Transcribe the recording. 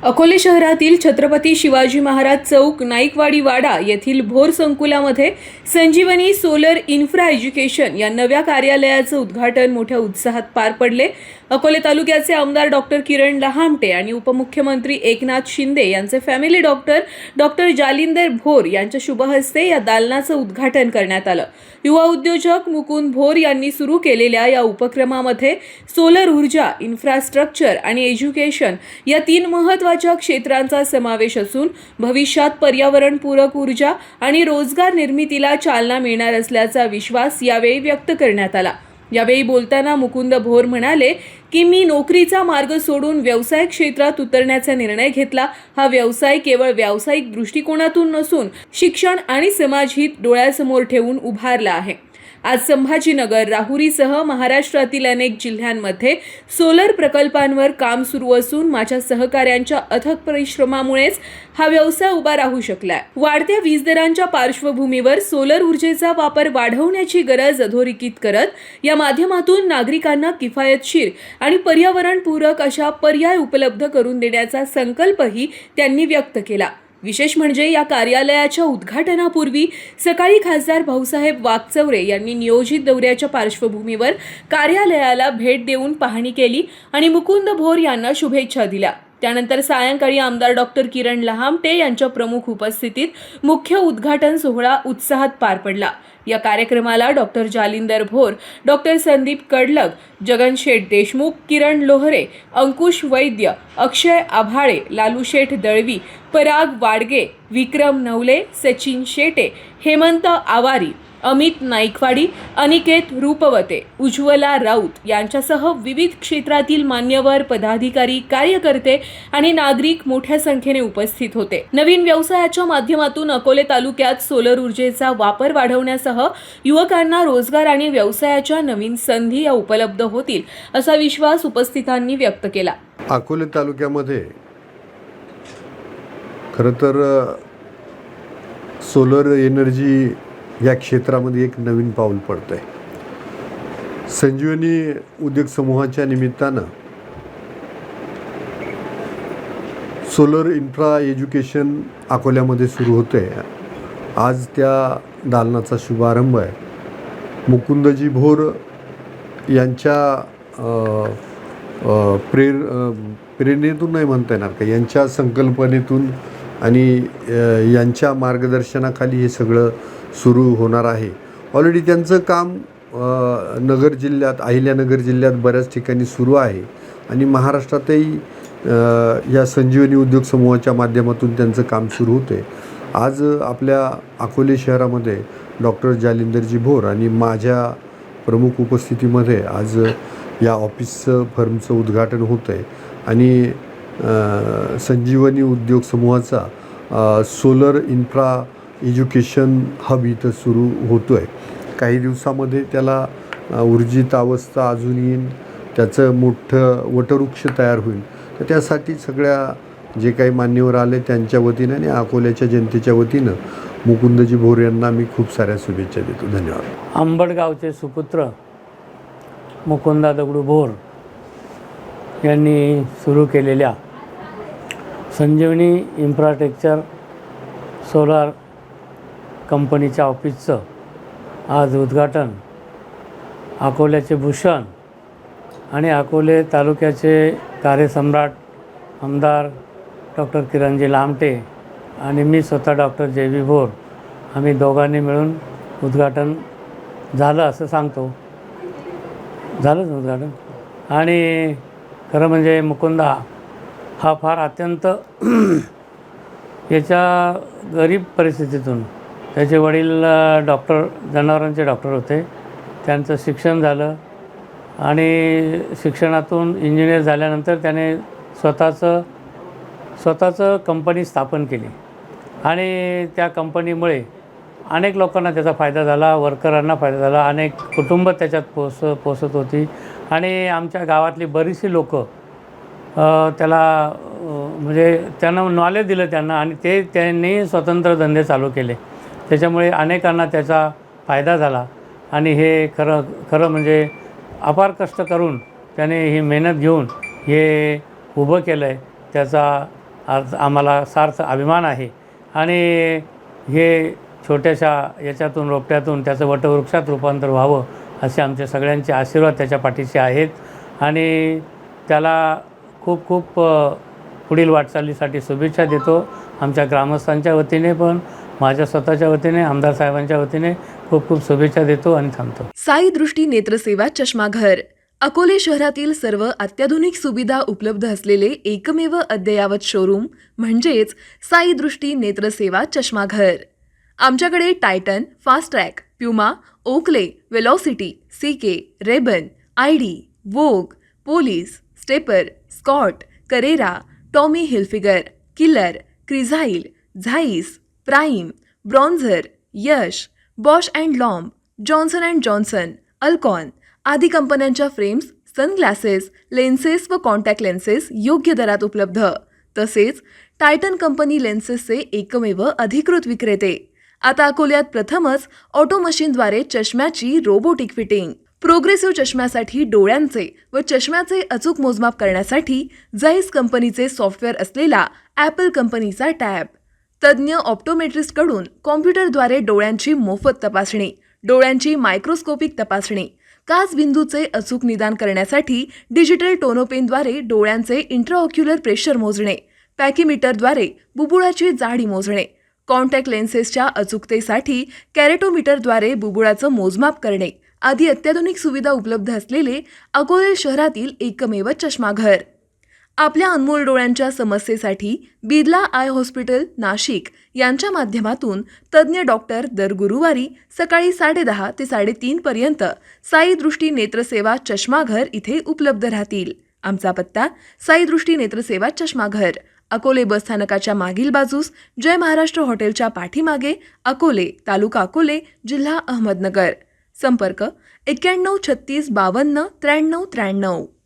अकोले शहरातील छत्रपती शिवाजी महाराज चौक नाईकवाडी वाडा येथील भोर संकुलामध्ये संजीवनी सोलर इन्फ्रा एज्युकेशन या नव्या कार्यालयाचं उद्घाटन मोठ्या उत्साहात पार पडले। अकोले तालुक्याचे आमदार डॉक्टर किरण लहामटे आणि उपमुख्यमंत्री एकनाथ शिंदे यांचे फॅमिली डॉक्टर जालिंदर भोर यांच्या शुभहस्ते या दालनाचं उद्घाटन करण्यात आलं। युवा उद्योजक मुकुंद भोर यांनी सुरू केलेल्या या उपक्रमामध्ये सोलर ऊर्जा, इन्फ्रास्ट्रक्चर आणि एज्युकेशन या तीन महत्त्वाच्या क्षेत्रांचा समावेश असून भविष्यात पर्यावरणपूरक ऊर्जा आणि रोजगार निर्मितीला चालना मिळणार असल्याचा विश्वास यावेळी व्यक्त करण्यात आला। यावेळी बोलताना मुकुंद भोर म्हणाले की मी नोकरीचा मार्ग सोडून व्यवसाय क्षेत्रात उतरण्याचा निर्णय घेतला। हा व्यवसाय केवळ व्यावसायिक दृष्टिकोनातून नसून शिक्षण आणि समाजहित डोळ्यासमोर ठेवून उभारला आहे। आज संभाजीनगर, राहुरीसह महाराष्ट्रातील अनेक जिल्ह्यांमध्ये सोलर प्रकल्पांवर काम सुरू असून माझ्या सहकाऱ्यांच्या अथक परिश्रमामुळेच हा व्यवसाय उभा राहू शकलाय। वाढत्या वीज दरांच्या पार्श्वभूमीवर सोलर ऊर्जेचा वापर वाढवण्याची गरज अधोरेखित करत या माध्यमातून नागरिकांना किफायतशीर आणि पर्यावरणपूरक अशा पर्याय उपलब्ध करून देण्याचा संकल्पही त्यांनी व्यक्त केला। विशेष म्हणजे या कार्यालयाच्या उद्घाटनापूर्वी सकाळी खासदार भाऊसाहेब वागचौरे यांनी नियोजित दौऱ्याच्या पार्श्वभूमीवर कार्यालयाला भेट देऊन पाहणी केली आणि मुकुंद भोर यांना शुभेच्छा दिल्या। त्यानंतर सायंकाळी आमदार डॉक्टर किरण लहामटे यांच्या प्रमुख उपस्थितीत मुख्य उद्घाटन सोहळा उत्साहात पार पडला। या कार्यक्रमाला डॉक्टर जालिंदर भोर, डॉक्टर संदीप कडलग, जगनशेठ देशमुख, किरण लोहरे, अंकुश वैद्य, अक्षय आभाळे, लालूशेठ दळवी, पराग वाडगे, विक्रम नवले, सचिन शेटे, हेमंत आवारी, अमित नाईकवाडी, अनिकेत रूपवते, उज्ज्वला राऊत यांच्यासह विविध क्षेत्रातील मान्यवर, पदाधिकारी, कार्यकर्ते आणि नागरिक मोठ्या संख्येने उपस्थित होते। नवीन व्यवसायाच्या माध्यमातून अकोले तालुक्यात सोलर ऊर्जेचा वापर वाढवण्यासह युवकांना रोजगार आणि व्यवसायाच्या नवीन संधी उपलब्ध होतील असा विश्वास उपस्थितांनी व्यक्त केला। अकोले तालुक्यामध्ये खरं तर सोलर एनर्जी या क्षेत्रामध्ये एक नवीन पाऊल पडतं आहे। संजीवनी उद्योग समूहाच्या निमित्तानं सोलर इन्फ्रा एज्युकेशन अकोल्यामध्ये सुरू होतं आहे। आज त्या दालनाचा शुभारंभ आहे। मुकुंदजी भोर यांच्या प्रेरणेतून नाही म्हणता येणार का, यांच्या संकल्पनेतून आणि यांच्या मार्गदर्शनाखाली हे सगळं सुरू होणार आहे। ऑलरेडी त्यांचं काम नगर जिल्ह्यात, अहिल्यानगर जिल्ह्यात बऱ्याच ठिकाणी सुरू आहे आणि महाराष्ट्रातही या संजीवनी उद्योग समूहाच्या माध्यमातून त्यांचं काम सुरू होते। आज आपल्या अकोले शहरामध्ये डॉक्टर जालिंदरजी भोर आणि माझ्या प्रमुख उपस्थितीमध्ये आज या ऑफिसचं फर्मचं उद्घाटन होतं आहे आणि संजीवनी उद्योग समूहाचा सोलर इन्फ्रा एज्युकेशन हब इथं सुरू होतो आहे। काही दिवसामध्ये त्याला ऊर्जित अवस्था अजून येईल, त्याचं मोठं वटवृक्ष तयार होईल। तर त्यासाठी सगळ्या जे काही मान्यवर आले त्यांच्या वतीनं आणि अकोल्याच्या जनतेच्या वतीनं मुकुंदजी भोर यांना मी खूप साऱ्या शुभेच्छा देतो। धन्यवाद। आंबडगावचे सुपुत्र मुकुंदा दगडू भोर यांनी सुरू केलेल्या संजीवनी इन्फ्रास्ट्रक्चर सोलार कंपनीच्या ऑफिसचं आज उद्घाटन अकोल्याचे भूषण आणि अकोले तालुक्याचे कार्यसम्राट आमदार डॉक्टर किरणजी लहामटे आणि मी स्वतः डॉक्टर जे.व्ही. भोर आम्ही दोघांनी मिळून उद्घाटन झालं असं सांगतो। झालंच उद्घाटन। आणि खरं म्हणजे मुकुंदा हा फार अत्यंत याच्या गरीब परिस्थितीतून, त्याचे वडील जनावरांचे डॉक्टर होते, त्यांचं शिक्षण झालं आणि शिक्षणातून इंजिनियर झाल्यानंतर त्याने स्वतःचं कंपनी स्थापन केली आणि त्या कंपनीमुळे अनेक लोकांना त्याचा फायदा झाला, वर्करांना फायदा झाला, अनेक कुटुंब त्याच्यात पोसत होती आणि आमच्या गावातली बरीचशी लोक त्याला म्हणजे त्यांना नॉलेज दिलं त्यांना आणि त्यांनी स्वतंत्र धंदे चालू केले। त्याच्यामुळे अनेकांना त्याचा फायदा झाला आणि हे खरं म्हणजे अपार कष्ट करून त्याने ही मेहनत घेऊन हे उभं केलं आहे। त्याचा आम्हाला सार्थ अभिमान आहे. आणि हे छोट्याशा याच्यातून रोपट्यातून त्याचं वटवृक्षात रूपांतर व्हावं असे आमचे सगळ्यांचे आशीर्वाद त्याच्या पाठीशी आहेत. आणि त्याला खूप खूप पुढील वाटचालीसाठी शुभेच्छा देतो. आमच्या ग्रामस्थांच्या वतीने पण, माझ्या स्वतःच्या वतीने, आमदार साहेबांच्या वतीने खूप खूप शुभेच्छा देतो आणि थांबतो. साई दृष्टी नेत्रसेवा चष्माघर अकोले शहरातील सर्व अत्याधुनिक सुविधा उपलब्ध असलेले एकमेव अद्ययावत शोरूम म्हणजेच साई दृष्टी नेत्रसेवा चष्माघर. आमच्याकडे Titan, Fastrack, Puma, Oakley, Velocity, CK, Rayban, ID, Vogue, Police, Stepper, Scott, Carrera, Tommy Hilfiger, Killer, Crizal, Zeiss, Prime, Bronzer, Yash, Bausch and Lomb, Johnson and Johnson, Alcon आदी कंपन्यांच्या फ्रेम्स, सनग्लासेस, लेन्सेस व contact lenses योग्य दरात उपलब्ध. तसेच Titan company लेन्सेसचे एकमेव अधिकृत विक्रेते. आता अकोल्यात प्रथमच ऑटो मशीनद्वारे चष्म्याची रोबोटिक फिटिंग. प्रोग्रेसिव्ह चष्म्यासाठी डोळ्यांचे व चष्म्याचे अचूक मोजमाप करण्यासाठी जाईस कंपनीचे सॉफ्टवेअर असलेला ॲपल कंपनीचा टॅब. तज्ज्ञ ऑप्टोमेट्रिस्टकडून कॉम्प्युटरद्वारे डोळ्यांची मोफत तपासणी, डोळ्यांची मायक्रोस्कोपिक तपासणी, काच बिंदूचे अचूक निदान करण्यासाठी डिजिटल टोनोपेनद्वारे डोळ्यांचे इंट्राऑक्युलर प्रेशर मोजणे, पॅकीमीटरद्वारे बुबुळाची जाडी मोजणे, कॉन्टॅक्ट लेन्सेसच्या अचूकतेसाठी कॅरेटोमीटरद्वारे बुबुळाचं मोजमाप करणे आदी अत्याधुनिक सुविधा उपलब्ध असलेले अकोले शहरातील एकमेव चष्माघर. आपल्या अनमोल डोळ्यांच्या समस्येसाठी बिर्ला आय हॉस्पिटल नाशिक यांच्या माध्यमातून तज्ज्ञ डॉक्टर दर गुरुवारी सकाळी 10:30 ते 3:30 पर्यंत साई दृष्टी नेत्रसेवा चष्माघर इथे उपलब्ध राहतील. आमचा पत्ता साई दृष्टी नेत्रसेवा चष्माघर, अकोले बसस्थानकाच्या मागील बाजूस, जय महाराष्ट्र हॉटेलच्या पाठीमागे, अकोले, तालुका अकोले, जिल्हा अहमदनगर. संपर्क 91 36 52 93 93.